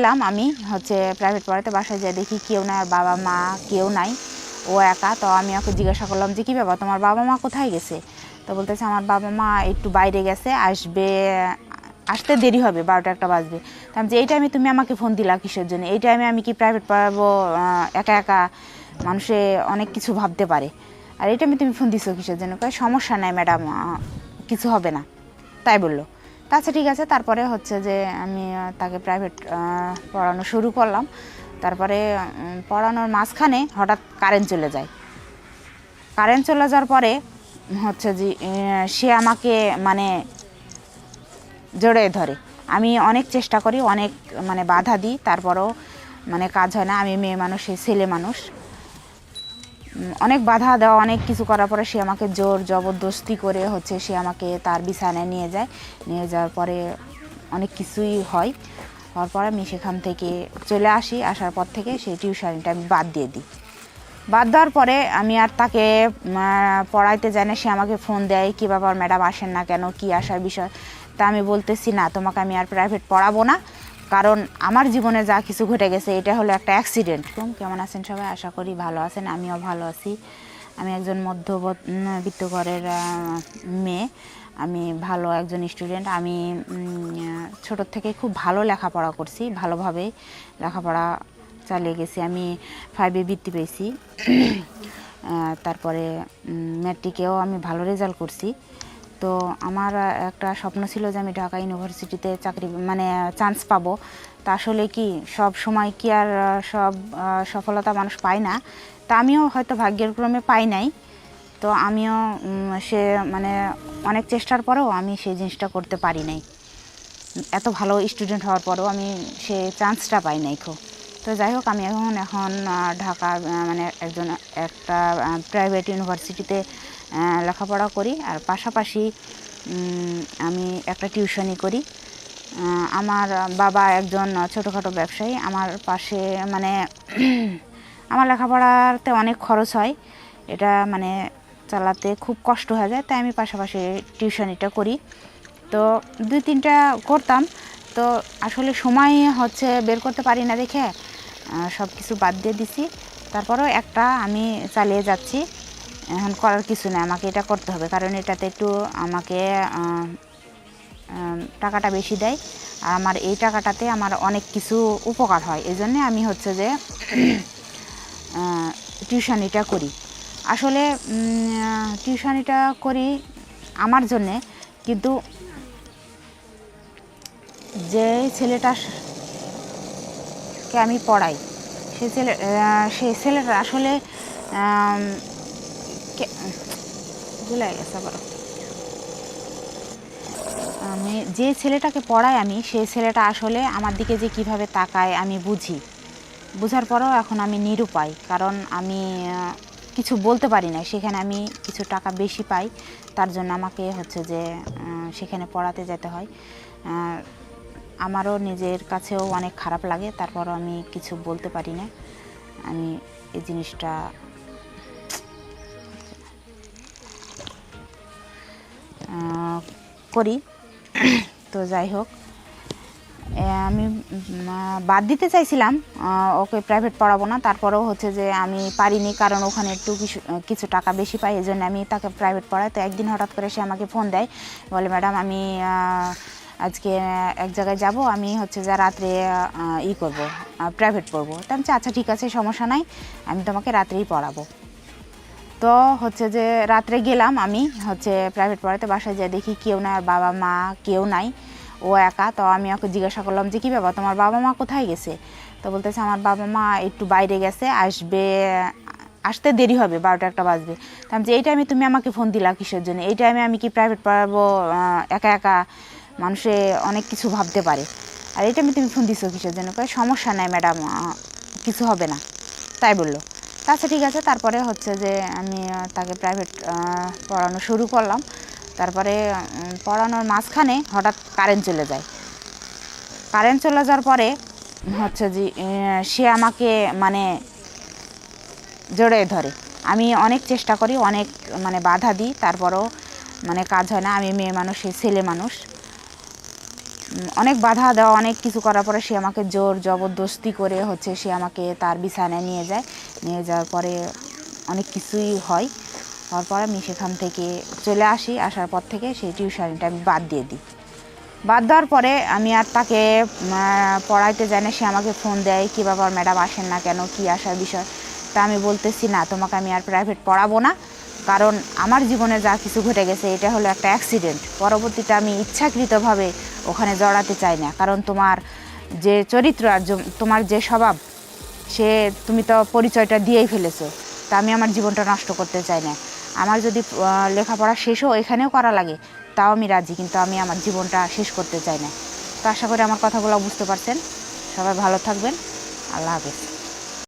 এলাম আমি প্রাইভেট পড়াতে, বাসায় যেয়ে দেখি কেউ নাই, আর বাবা মা কেউ নাই, ও একা। তো আমি ওকে জিজ্ঞাসা করলাম যে কী ব্যাপার, তোমার বাবা মা কোথায় গেছে? তো বলতেছে আমার বাবা মা একটু বাইরে গেছে, আসতে দেরি হবে, 12টা-1টা বাজবে। তো আমি যে এই টাইমে তুমি আমাকে ফোন দিলা কিসের জন্য? এই টাইমে আমি কি প্রাইভেট পড়াবো? একা একা মানুষে অনেক কিছু ভাবতে পারে, আর এই টাইমে তুমি ফোন দিছো কিসের জন্য? কয় সমস্যা নাই ম্যাডাম, কিছু হবে না, তাই বললো। আচ্ছা ঠিক আছে। তারপরে যে আমি তাকে প্রাইভেট পড়ানো শুরু করলাম। তারপরে পড়ানোর মাঝখানে হঠাৎ কারেন্ট চলে যায়। কারেন্ট চলে যাওয়ার পরে যে সে আমাকে জড়িয়ে ধরে। আমি অনেক চেষ্টা করি, অনেক বাধা দিই, তারপরেও কাজ হয় না। আমি মেয়ে মানুষ, সে ছেলে মানুষ। অনেক বাধা দেওয়া, অনেক কিছু করার পরে সে আমাকে জোর জবরদস্তি করে সে আমাকে তার বিছানায় নিয়ে যায়। নিয়ে যাওয়ার পরে অনেক কিছুই হওয়ার পর আমি সেখান থেকে চলে আসি। আসার পর থেকে সেই টিউশনিটা আমি বাদ দিয়ে দিই। বাদ দেওয়ার পরে আমি আর তাকে পড়াইতে যাই না। সে আমাকে ফোন দেয়, কী ব্যাপার ম্যাডাম আসেন না কেন, কী আসার বিষয়? তা আমি বলতেছি না, তোমাকে আমি আর প্রাইভেট পড়াবো না, কারণ আমার জীবনে যা কিছু ঘটে গেছে এটা হলো একটা অ্যাক্সিডেন্ট। কেমন আছেন সবাই? আশা করি ভালো আছেন, আমিও ভালো আছি। আমি একজন মধ্যবিত্ত ঘরের মেয়ে। আমি ভালো একজন স্টুডেন্ট। আমি ছোটোর থেকে খুব ভালো লেখাপড়া করছি, ভালোভাবেই লেখাপড়া চালিয়ে গেছি। আমি 5-এ বৃত্তি পেয়েছি। তারপরে ম্যাট্রিকেও আমি ভালো রেজাল্ট করছি। তো আমার একটা স্বপ্ন ছিল যে আমি ঢাকা ইউনিভার্সিটিতে চাকরি চান্স পাবো। তা আসলে কি সব সময় কি আর সব সফলতা মানুষ পায় না? তা আমিও হয়তো ভাগ্যের ক্রমে পাই নাই। তো আমিও অনেক চেষ্টার পরেও আমি সেই জিনিসটা করতে পারি নাই। এত ভালো স্টুডেন্ট হওয়ার পরেও আমি সে চান্সটা পাই নাই খুব। তো যাই হোক, আমি এখন ঢাকা একটা প্রাইভেট ইউনিভার্সিটিতে লেখাপড়া করি, আর পাশাপাশি আমি একটা টিউশনি করি। আমার বাবা একজন ছোটোখাটো ব্যবসায়ী। আমার পাশে আমার লেখাপড়াতে অনেক খরচ হয়, এটা চালাতে খুব কষ্ট হয়ে যায়, তাই আমি পাশাপাশি টিউশনিটা করি। তো 2-3টা করতাম। তো আসলে সময় বের করতে পারি না দেখে সব কিছু বাদ দিয়ে দিছি। তারপরেও একটা আমি চালিয়ে যাচ্ছি। এখন করার কিছু নেই, আমাকে এটা করতে হবে, কারণ এটাতে একটু আমাকে টাকাটা বেশি দেয়, আর আমার এই টাকাটাতে আমার অনেক কিছু উপকার হয়। এই জন্যে আমি যে টিউশনিটা করি। আসলে টিউশনিটা করি আমার জন্যে, কিন্তু যে ছেলেটাকে আমি পড়াই সেই ছেলেটা আসলে ভুলে গেছে আবার। আমি যে ছেলেটাকে পড়াই সেই ছেলেটা আসলে আমার দিকে যে কিভাবে তাকায় আমি বুঝার পরেও এখন আমি নিরুপায়, কারণ আমি কিছু বলতে পারি না। সেখানে আমি কিছু টাকা বেশি পাই, তার জন্য আমাকে যে সেখানে পড়াতে যেতে হয়। আমারও নিজের কাছেও অনেক খারাপ লাগে, তারপরও আমি কিছু বলতে পারি না। আমি এই জিনিসটা করি। তো যাই হোক, আমি বাদ দিতে চাইছিলাম, ওকে প্রাইভেট পড়াবো না, তারপরেও যে আমি পারিনি, কারণ ওখানে একটু কিছু টাকা বেশি পাই, এই জন্য আমি তাকে প্রাইভেট পড়াই। তো একদিন হঠাৎ করে সে আমাকে ফোন দেয়, বলে ম্যাডাম আমি আজকে এক জায়গায় যাব, আমি যে রাত্রে করবো, প্রাইভেট পড়বো। তো আমি আচ্ছা ঠিক আছে, সমস্যা নাই, আমি তোমাকে রাত্রেই পড়াবো। তো যে রাত্রে গেলাম আমি প্রাইভেট পড়াতে, বাসায় যেয়ে দেখি কেউ নাই, আর বাবা মা কেউ নাই, ও একা। তো আমি ওকে জিজ্ঞাসা করলাম যে কী ব্যাপার, তোমার বাবা মা কোথায় গেছে? তো বলতেছে আমার বাবা মা একটু বাইরে গেছে, আসতে দেরি হবে, 12টা-1টা বাজবে। তো আমি যে এই টাইমে তুমি আমাকে ফোন দিলা কিসের জন্য? এই টাইমে আমি কি প্রাইভেট পড়াবো? একা একা মানুষে অনেক কিছু ভাবতে পারে, আর এই টাইমে তুমি ফোন দিছো কিসের জন্য? কয় সমস্যা নাই ম্যাডাম, কিছু হবে না, তাই বললো। আচ্ছা ঠিক আছে। তারপরে যে আমি তাকে প্রাইভেট পড়ানো শুরু করলাম। তারপরে পড়ানোর মাঝখানে হঠাৎ কারেন্ট চলে যায়। কারেন্ট চলে যাওয়ার পরে যে সে আমাকে জড়িয়ে ধরে। আমি অনেক চেষ্টা করি, অনেক বাধা দিই, তারপরেও কাজ হয় না। আমি মেয়ে মানুষ, সে ছেলে মানুষ। অনেক বাধা দেওয়া, অনেক কিছু করার পরে সে আমাকে জোর জবরদস্তি করে হচ্ছে সে আমাকে তার বিছানায় নিয়ে যায়। নিয়ে যাওয়ার পরে অনেক কিছুই হয়। হওয়ার পর আমি সেখান থেকে চলে আসি। আসার পর থেকে সেই টিউশনিটা আমি বাদ দিয়ে দিই। বাদ দেওয়ার পরে আমি আর তাকে পড়াইতে যাই না। সে আমাকে ফোন দেয়, কী ব্যাপার ম্যাডাম আসেন না কেন, কী আসার বিষয়। তা আমি বলতেছি না, তোমাকে আমি আর প্রাইভেট পড়াবো না, কারণ আমার জীবনে যা কিছু ঘটে গেছে এটা হলো একটা অ্যাক্সিডেন্ট। পরবর্তীতে আমি ইচ্ছাকৃতভাবে ওখানে জড়াতে চাই না, কারণ তোমার যে চরিত্র আর তোমার যে স্বভাব, তুমি তো পরিচয়টা দিয়েই ফেলেছো। তা আমি আমার জীবনটা নষ্ট করতে চাই না। আমার যদি লেখাপড়া শেষও এখানেও করা লাগে তাও আমি রাজি, কিন্তু আমি আমার জীবনটা শেষ করতে চাই না। তো আশা করি আমার কথাগুলো বুঝতে পারছেন। সবাই ভালো থাকবেন। আল্লাহ হাফেজ।